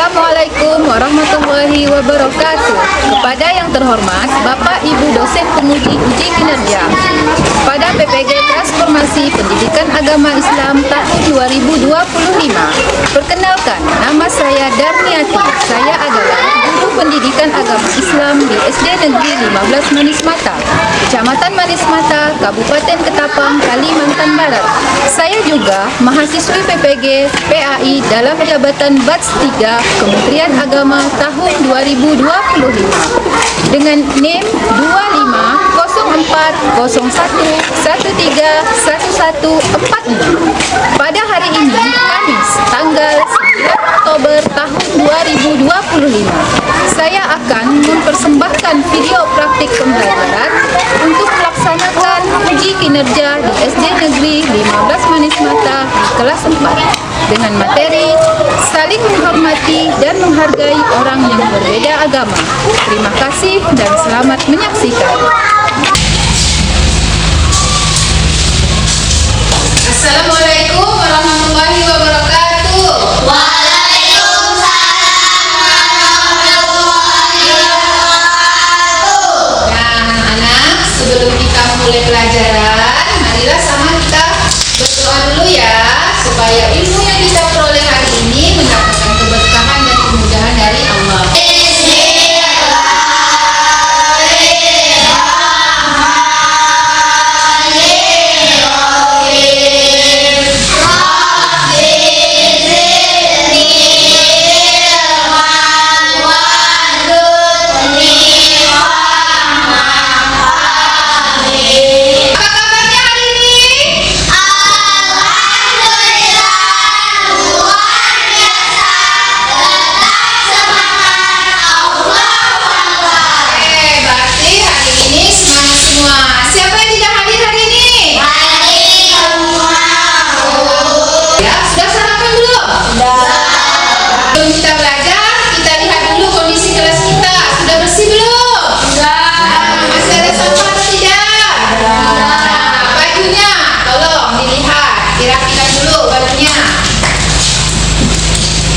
Assalamualaikum warahmatullahi wabarakatuh. Kepada yang terhormat Bapak Ibu dosen penguji uji kinerja pada PPG Transformasi Pendidikan Agama Islam tahun 2025. Perkenalkan, nama saya Darniati. Saya adalah guru pendidikan agama Islam di SD Negeri 15 Manis Mata, Kecamatan Manis Mata, Kabupaten Ketapang, Kalimantan Barat. Saya juga mahasiswi PPG PAI dalam jabatan Batch 3 Kementerian Agama tahun 2025 dengan NIM 250401131146. Pada hari ini, Kamis, tanggal 9 Oktober tahun 2025, saya akan mempersembahkan video praktik pembelajaran untuk melaksanakan uji kinerja di SD Negeri 15 Manis Mata kelas 4 dengan materi saling menghormati dan menghargai orang yang berbeda agama. Terima kasih dan selamat menyaksikan. Assalamualaikum warahmatullahi wabarakatuh. Sebelum kita mulai pelajaran, marilah sama kita berdoa dulu ya, supaya ilmu yang kita peroleh hari ini mendapatkan keberkahan dan kemudahan dari Allah.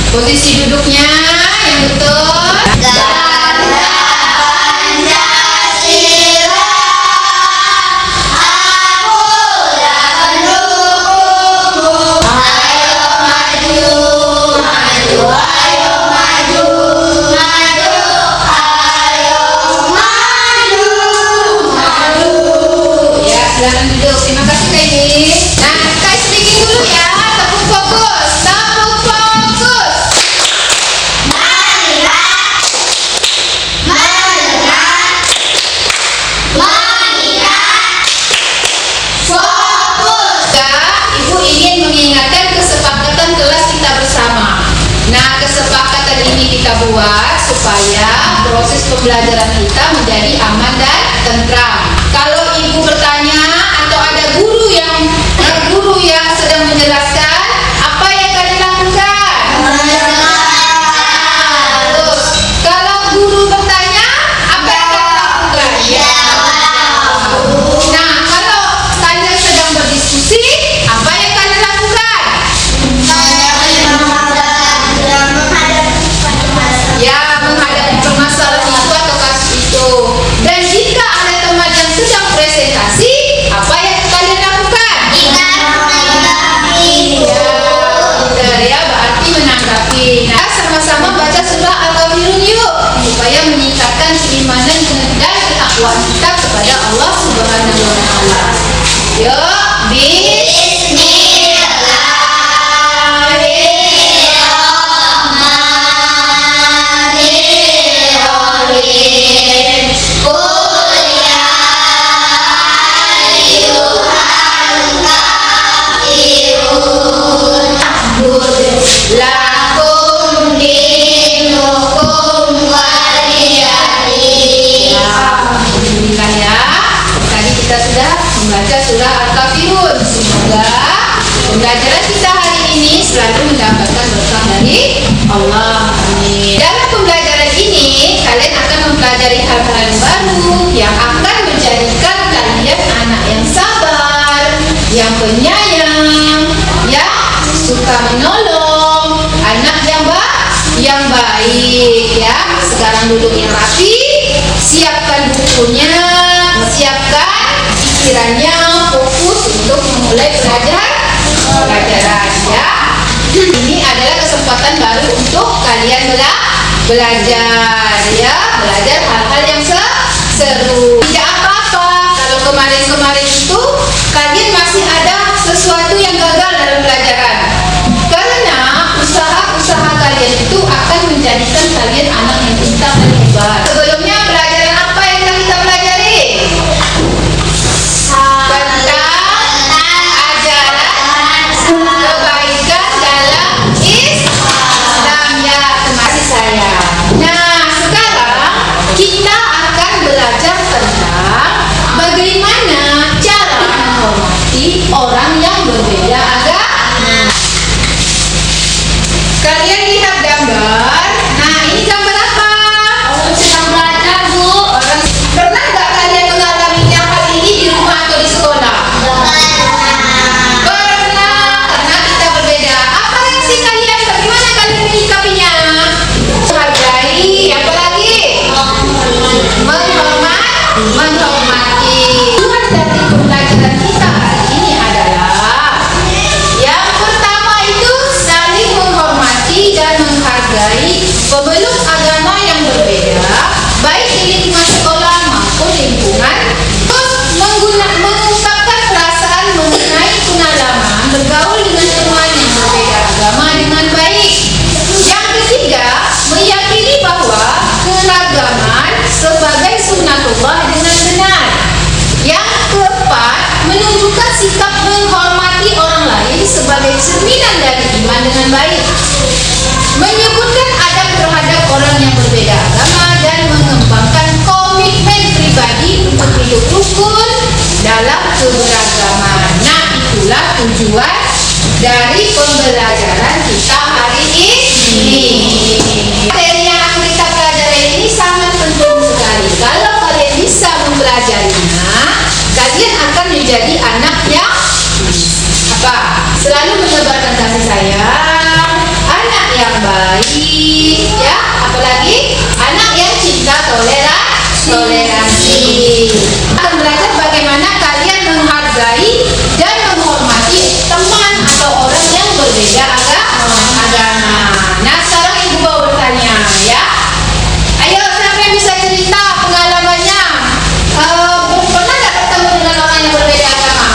Posisi duduknya yang betul. Ganda Pancasila, aku dan mendukungmu. Ayo maju, maju, ayo maju, maju, ayo maju, maju. Ya, silakan duduk. Terima kasih Kak Ini. Nah, kita speaking dulu ya. Tepuk fokus. Tepuk fokus. Kesepakatan ini kita buat supaya proses pembelajaran kita menjadi aman dan tentram. Kalau ibu bertanya atau ada guru yang sedang menjelaskan, apa yang kalian lakukan? Terus, kalau guru bertanya, apa yang kalian lakukan? Ya. Nah, kalau kalian sedang berdiskusi, apa yang kalian lakukan? Ya, menghadapi permasalahan itu atau kasus itu. Dan jika ada teman yang sedang presentasi, apa yang kalian lakukan? Ya, berarti menanggapi. Nah, sama-sama baca surah Al-Kafirun yuk, supaya meningkatkan keimanan dan ketakwaan kita kepada Allah Subhanahu wa Ta'ala. Yuk, kita sudah membaca surah Al-Kafirun. Semoga yang baik ya. Sekarang duduk yang rapi, siapkan bukunya, siapkan pikirannya, fokus untuk memulai pelajaran ya. Ini adalah kesempatan baru untuk kalian belajar ya, belajar hal-hal yang seru. Tidak apa-apa kalau kemarin-kemarin itu kalian masih ada sesuatu yang gagal dalam pelajaran, karena usaha-usaha kalian itu akan menjadikan kalian anak yang pintar dan hebat. Sebelumnya pelajaran apa yang telah kita pelajari? Orang yang berbeda agama. Kalian lihat gambar. Nah, ini gambar apa? Sedang belajar, Bu. Pernah nggak kalian mengalaminya hal ini di rumah atau di sekolah? Pernah, karena kita berbeda. Apa reaksi kalian? Bagaimana kalian menyikapinya? Menghargai, apa lagi? Menghormati. Tuhan dari pembelajaran kita hari ini adalah yang pertama itu saling menghormati dan menghargai pemeluk agama yang berbeda, baik di lingkungan sekolah maupun lingkungan. Terus mengungkapkan perasaan mengenai pengalaman bergaul dengan teman yang berbeda agama dengan baik. Yang ketiga, meyakini bahwa keragaman sebagai sunnatullah dengan benar. Yang keempat, menunjukkan sikap menghormati orang lain sebagai cerminan dari iman dengan baik. Menyebutkan adab terhadap orang yang berbeda agama dan mengembangkan komitmen pribadi untuk hidup rukun dalam keberagaman. Nah, itulah tujuan dari pembelajaran kita hari ini. Materi yang akan kita pelajari ini sangat penting sekali. Kalau kalian bisa mempelajarinya, kalian akan menjadi anak yang selalu menebarkan kasih sayang, anak yang baik ya, apalagi anak yang cinta toleransi. Akan belajar bagaimana kalian menghargai dan menghormati teman atau orang yang berbeda agama. Nah, sekarang ibu mau bertanya ya. Ayo, siapa yang bisa cerita pengalamannya? Pernah nggak ketemu dengan orang yang berbeda agama?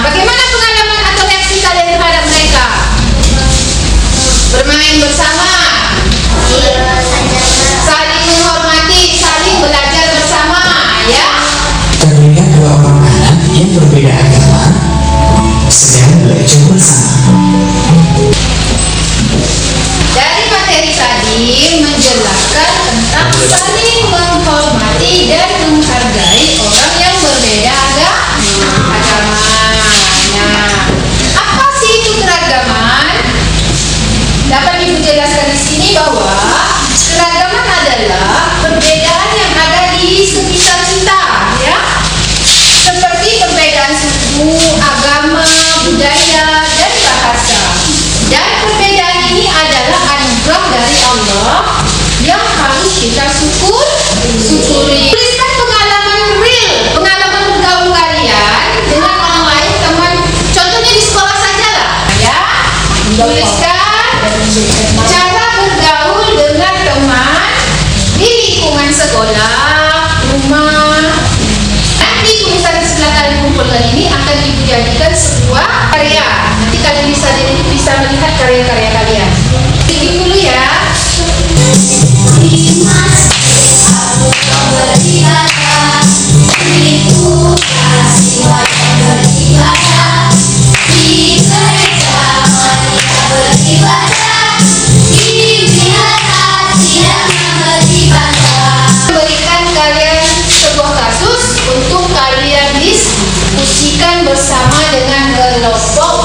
Bagaimana pengalaman atau reaksi kalian terhadap mereka? Bermain bersama, saling menghormati, saling belajar bersama, ya. Terlihat dua orang anak yang berbeda agama sedang belajar bersama. Dari materi tadi menjelaskan tentang saling menghormati dan menghargai orang yang berbeda agama. Nah, apa sih itu keragaman? Dapat Ibu jelaskan di sini bahwa keragaman adalah perbedaan yang ada di sekitar kita, ya. Seperti perbedaan suku, agama, budaya, dan bahasa. Dan perbedaan ini adalah anugerah dari Allah yang harus kita syukuri. Tuliskan pengalaman real, pengalaman bergaul kalian dengan orang lain, teman. Contohnya di sekolah saja lah, ya. Tuliskan cara bergaul dengan teman di lingkungan sekolah, rumah. Nanti tulisan di sebelah kalian kumpulkan ini akan dijadikan sebuah karya. Nanti kalian bisa melihat karya-karya kalian. Bikin dulu ya. Berikan kalian sebuah kasus untuk kalian diskusikan bersama dengan kelompok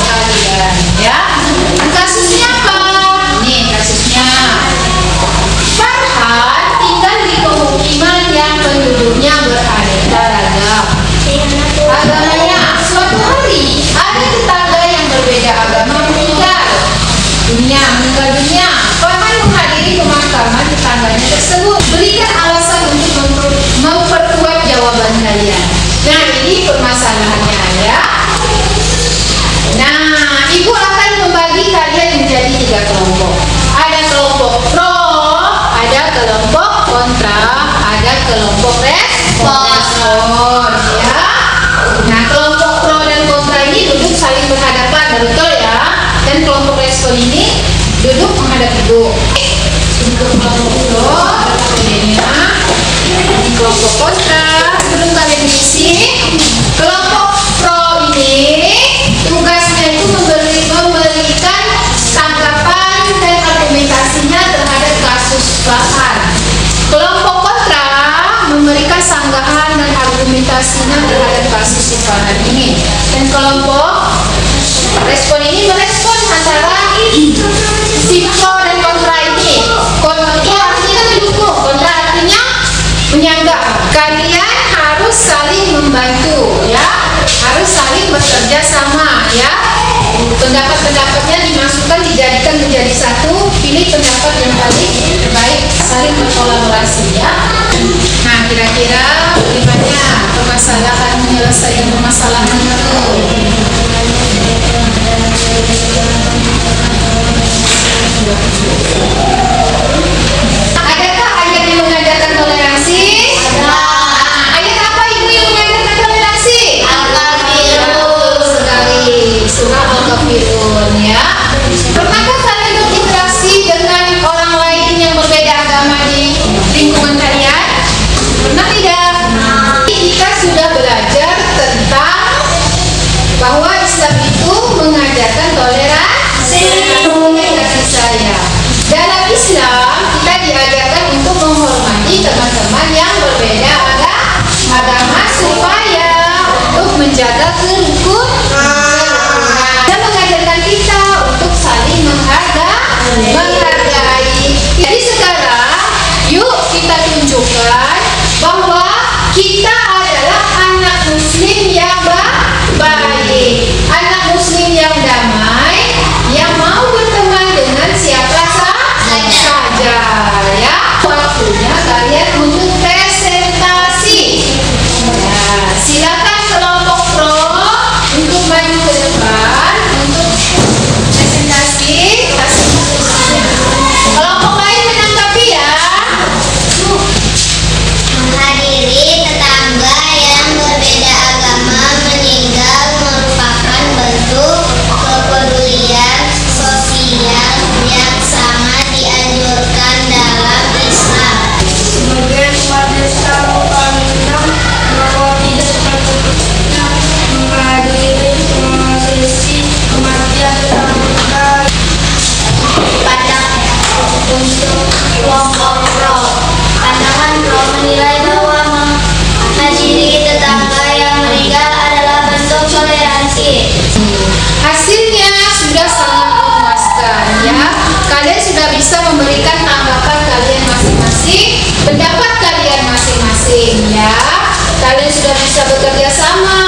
pertanyaan tersebut. Berikan alasan untuk memperkuat jawaban kalian. Nah, ini permasalahannya ya. Nah, ibu akan membagi kalian menjadi 3 kelompok. Ada kelompok pro, ada kelompok kontra, ada kelompok respon ya. Nah, kelompok pro dan kontra ini duduk saling berhadapan, betul ya. Dan kelompok respon ini duduk menghadap ibu. Untuk kelompok pro, kemudiannya di kelompok kontra, sebelum kalian isi, kelompok pro ini tugasnya itu memberikan tanggapan dan argumentasinya terhadap kasus bahan. Kelompok kontra memberikan sanggahan dan argumentasinya terhadap kasus bahan ini. Dan kelompok respon ini merespon antara si pro dan kontra ini. Pro artinya mendukung, kontra artinya menyanggah. Kalian harus saling membantu ya, harus saling bekerja sama ya. Pendapat-pendapatnya dimasukkan, dijadikan menjadi satu, pilih pendapat yang paling terbaik, saling berkolaborasi ya. Nah, kira-kira bagaimana permasalahan menyelesaikan permasalahan itu? Adakah ayat yang mengajarkan toleransi? Ada. Ayat apa ibu yang mengajarkan toleransi? Al-Kafirun. Sekali, surah Al-Kafirun ya. Pernahkah kalian berinteraksi dengan orang lain yang berbeda agama di lingkungan kalian? Pernah tidak? Kita sudah belajar tentang bahwa Islam itu mengajarkan toleransi. Kasih saya. Dalam Islam kita diajarkan untuk menghormati teman-teman yang berbeda agama supaya untuk menjaga kerukunan. Dan mengajarkan kita untuk saling menghargai. Jadi sekarang yuk kita tunjukkan bahwa kita adalah anak muslim yang baik, anak muslim yang damai, yang mau berteman dengan siapa saja ya. Waktunya kalian untuk presentasi ya. Silakan kelompok pro untuk maju ke depan untuk presentasi. Kelompok lain menanggapi ya. Menghadiri tetangga yang berbeda agama meninggal merupakan bentuk kepedulian sosial yang sangat dianjurkan dalam Islam. Sebagian umat Islam memandang bahwa tidak sepatutnya menghadiri prosesi kematian tetangga. Untuk kelompok pro, pandangan pro menilai bahwa menghadiri tetangga yang meninggal adalah bentuk toleransi. Hasilnya sudah sangat memuaskan ya. Kalian sudah bisa memberikan tanggapan kalian masing-masing, pendapat kalian masing-masing ya. Kalian sudah bisa bekerja sama,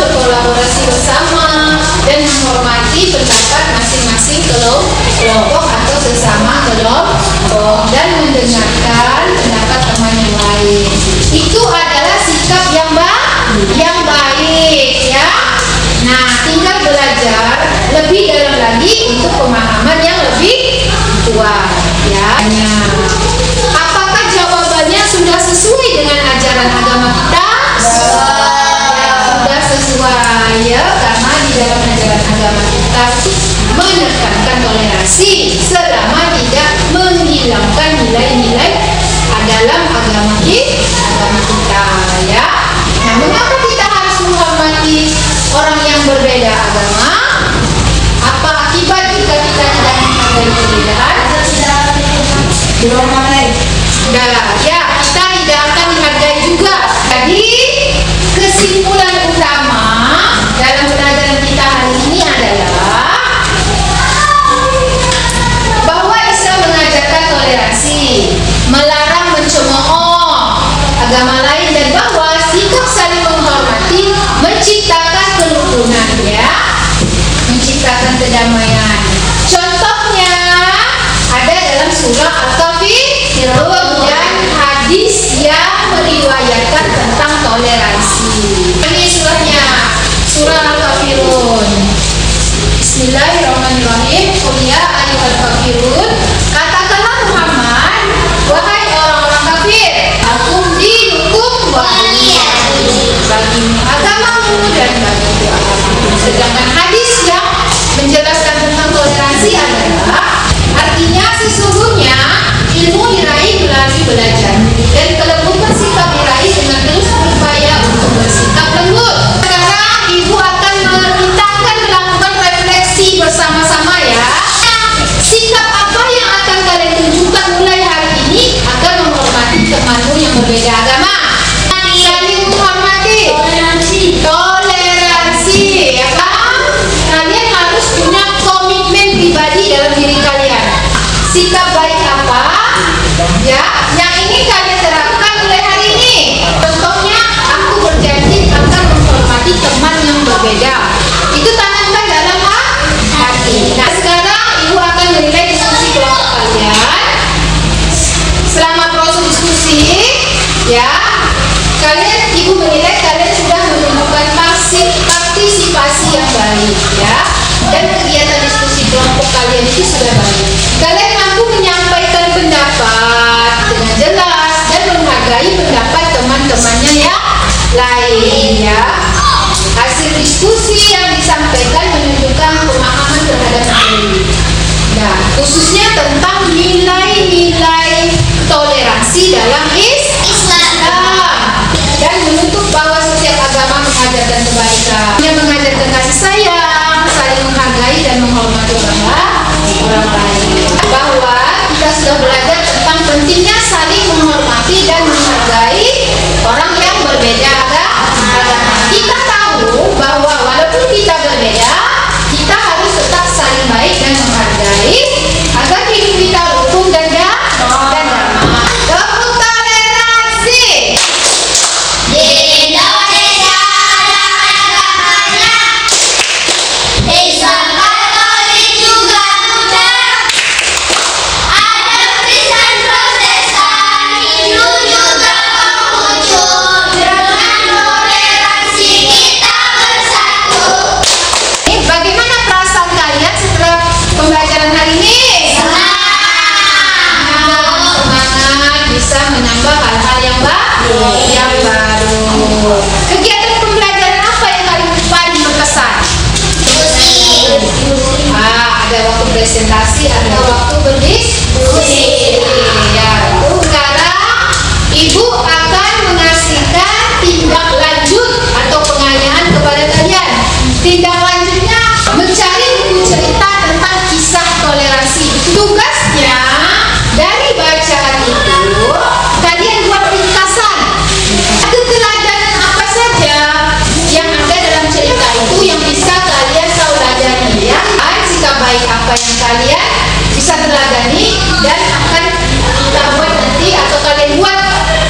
berkolaborasi bersama, dan menghormati pendapat masing-masing kelompok atau sesama kelompok, dan mendengarkan pendapat teman yang lain. Itu adalah sikap yang baik ya. Nah, tinggal belajar lebih dalam lagi untuk pemahaman yang lebih kuat ya. Apakah jawabannya sudah sesuai dengan ajaran agama kita? Sudah sesuai ya, karena di dalam ajaran agama kita menekankan toleransi selama tidak menghilangkan nilai-nilai dalam agama kita ya. Nah, mengapa kita harus menghormati orang yang berbeda agama? Apa akibat jika kita tidak menghargai perbedaan? Sudah ya, kita tidak akan dihargai juga. Jadi kesimpulan utama dalam pelajaran kita hari ini adalah bahwa Islam mengajarkan toleransi, melarang mencemooh agama lain, dan bahwa sikap saling menghormati menciptakan kerukunan ya, menciptakan kedamaian. Contohnya ada dalam surah Al-Kafirun. kemudian hadis yang meriwayatkan tentang toleransi. Ini surahnya, surah Al-Kafirun. Bismillahirrahmanirrahim. Qul ya ayyuhal kafirun, katakanlah Muhammad, wahai orang-orang kafir, lakum dinukum bagimu agamamu dan bagiku agamaku. Sedangkan hadis yang menjelaskan tentang toleransi adalah artinya sesungguhnya ilmu diraih melalui belajar dan kelembutan sikap diraih dengan terus berupaya untuk bersikap lembut. Sekarang ibu akan kita melakukan refleksi bersama-sama ya. Sikap apa yang akan kalian tunjukkan mulai hari ini agar menghormati temanmu yang berbeda agama? Saling menghormati, toleransi, ya kan? Kalian harus punya komitmen pribadi dalam diri kalian. Sikap baik apa ya yang ingin kalian terapkan mulai hari ini? Contohnya, aku berjanji akan menghormati teman yang berbeda. Itu tanamkan dalam hati. Nah, sekarang ibu akan menilai diskusi kelompok kalian. Selama proses diskusi ya, ibu menilai kalian sudah menunjukkan partisipasi yang baik ya, dan kegiatan diskusi kelompok kalian itu sudah baik. Kalian mampu menyampaikan pendapat dengan jelas dan menghargai pendapat teman-temannya yang lain ya. Hasil diskusi yang disampaikan menunjukkan pemahaman terhadap materi. Nah, khususnya tentang nilai-nilai toleransi dalam Islam dan menuntut bahwa setiap agama mengajarkan kebaikan, yang mengajarkan kasih sayang, saling menghargai dan menghormati orang lain. Bahwa kita sudah belajar tentang pentingnya saling menghormati dan menghargai orang yang berbeda agama. Kita tahu bahwa walaupun kita berbeda, kita harus tetap saling baik dan menghargai agar hidup kita rukun dan damai. Tepuk toleransi. Di Indonesia ada agamanya, Islam Katolik juga ada, ada Kristen Protestan, Hindu juga Konghucu. Dengan toleransi kita bersatu. Bagaimana perasaan kalian setelah pembelajaran hari ini? Semangat, bisa menambah hal-hal yang baru. Kegiatan pembelajaran apa yang kalian paling berkesan? Ada waktu presentasi, ada waktu berdiskusi. Ya, sekarang ibu akan mengasihkan tindak lanjut atau pengayaan kepada kalian. Tindak lanjutnya mencari buku cerita tentang kisah toleransi. Tugasnya dari bacaan itu kalian buat ringkasan. Keteladanan apa saja yang ada dalam cerita itu yang bisa kalian tauladani ya. Sikap baik apa yang kalian bisa teladani dan akan kita buat nanti atau kalian buat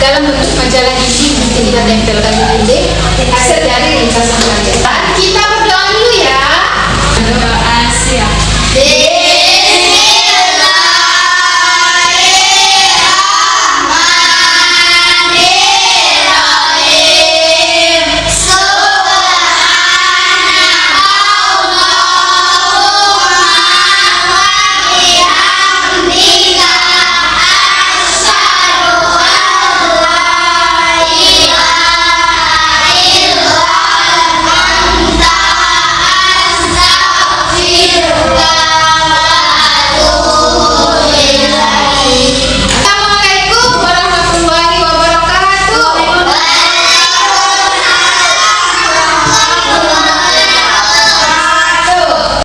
dalam bentuk majalah isi, nanti kita tempelkan di dinding hasil dari ringkasan